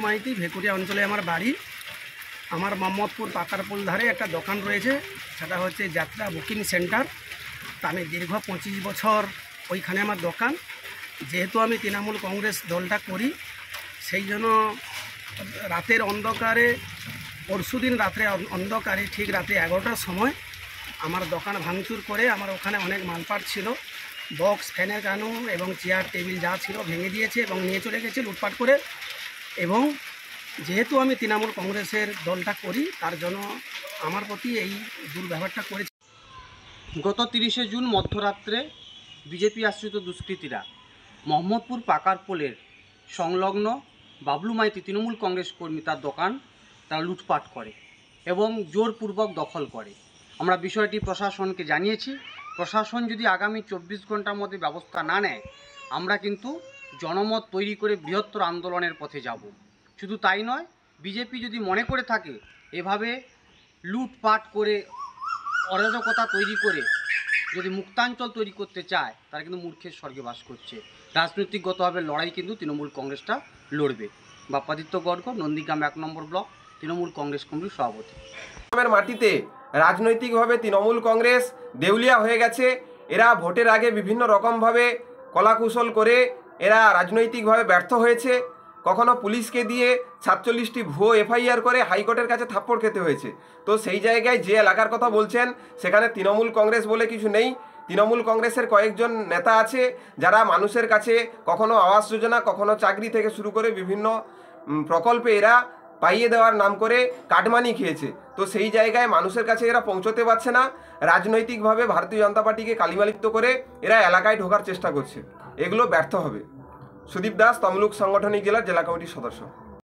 মাইতি, ভেকুরিয়া অঞ্চলে আমার বাড়ি। আমার মোহাম্মদপুর পাকারপুল ধারে একটা দোকান রয়েছে, সেটা হচ্ছে যাত্রা বুকিং সেন্টার। তা আমি দীর্ঘ 25 বছর ওইখানে আমার দোকান। যেহেতু আমি তৃণমূল কংগ্রেস দলটা করি, সেই জন্য রাতের অন্ধকারে, পরশুদিন রাত্রে অন্ধকারে ঠিক রাতে 11টার সময় আমার দোকান ভাঙচুর করে আমার ওখানে অনেক মালপাট ছিল, বক্স, ফ্যানের কানু এবং চেয়ার টেবিল যা ছিল ভেঙে দিয়েছে এবং নিয়ে চলে গেছে লুটপাট করে। এবং যেহেতু আমি তৃণমূল কংগ্রেসের দলটা করি, তার জন্য আমার প্রতি এই দুর্ব্যবহারটা করেছে। গত 30শে জুন মধ্যরাত্রে বিজেপি আশ্রিত দুষ্কৃতীরা মোহাম্মদপুর পাকারপোলের সংলগ্ন বাবলু মাইতি তৃণমূল কংগ্রেস কর্মী তার দোকান তারা লুটপাট করে এবং জোরপূর্বক দখল করে। আমরা বিষয়টি প্রশাসনকে জানিয়েছি। প্রশাসন যদি আগামী 24 ঘন্টার মধ্যে ব্যবস্থা না নেয়, আমরা কিন্তু জনমত তৈরি করে বৃহত্তর আন্দোলনের পথে যাব। শুধু তাই নয়, বিজেপি যদি মনে করে থাকে এভাবে লুটপাট করে অরাজকতা তৈরি করে যদি মুক্তাঞ্চল তৈরি করতে চায়, তারা কিন্তু মূর্খের স্বর্গে বাস করছে। রাজনৈতিকগতভাবে লড়াই কিন্তু তৃণমূল কংগ্রেসটা লড়বে। বাপ্পাদিত্য গড়কর, নন্দীগ্রাম 1 নম্বর ব্লক, তৃণমূল কংগ্রেস কমিটির সভাপতি। মাটিতে রাজনৈতিকভাবে তৃণমূল কংগ্রেস দেউলিয়া হয়ে গেছে। এরা ভোটের আগে বিভিন্ন রকমভাবে কলাকুশল করে এরা রাজনৈতিকভাবে ব্যর্থ হয়েছে। কখনো পুলিশকে দিয়ে 47টি ভুয়ো এফআইআর করে হাইকোর্টের কাছে থাপ্পড় খেতে হয়েছে। তো সেই জায়গায় যে এলাকার কথা বলছেন, সেখানে তৃণমূল কংগ্রেস বলে কিছু নেই। তৃণমূল কংগ্রেসের কয়েকজন নেতা আছে যারা মানুষের কাছে কখনো আবাস যোজনা, কখনো চাকরি থেকে শুরু করে বিভিন্ন প্রকল্পে এরা পাইয়ে দেওয়ার নাম করে কাটমানি খেয়েছে। তো সেই জায়গায় মানুষের কাছে এরা পৌঁছতে পারছে না। রাজনৈতিকভাবে ভারতীয় জনতা পার্টিকে কালিমালিপ্ত করে এরা এলাকায় ঢোকার চেষ্টা করছে। এগুলো ব্যর্থ হবে। সুদীপ দাস, তমলুক সাংগঠনিক জেলার জেলা কমিটির সদস্য।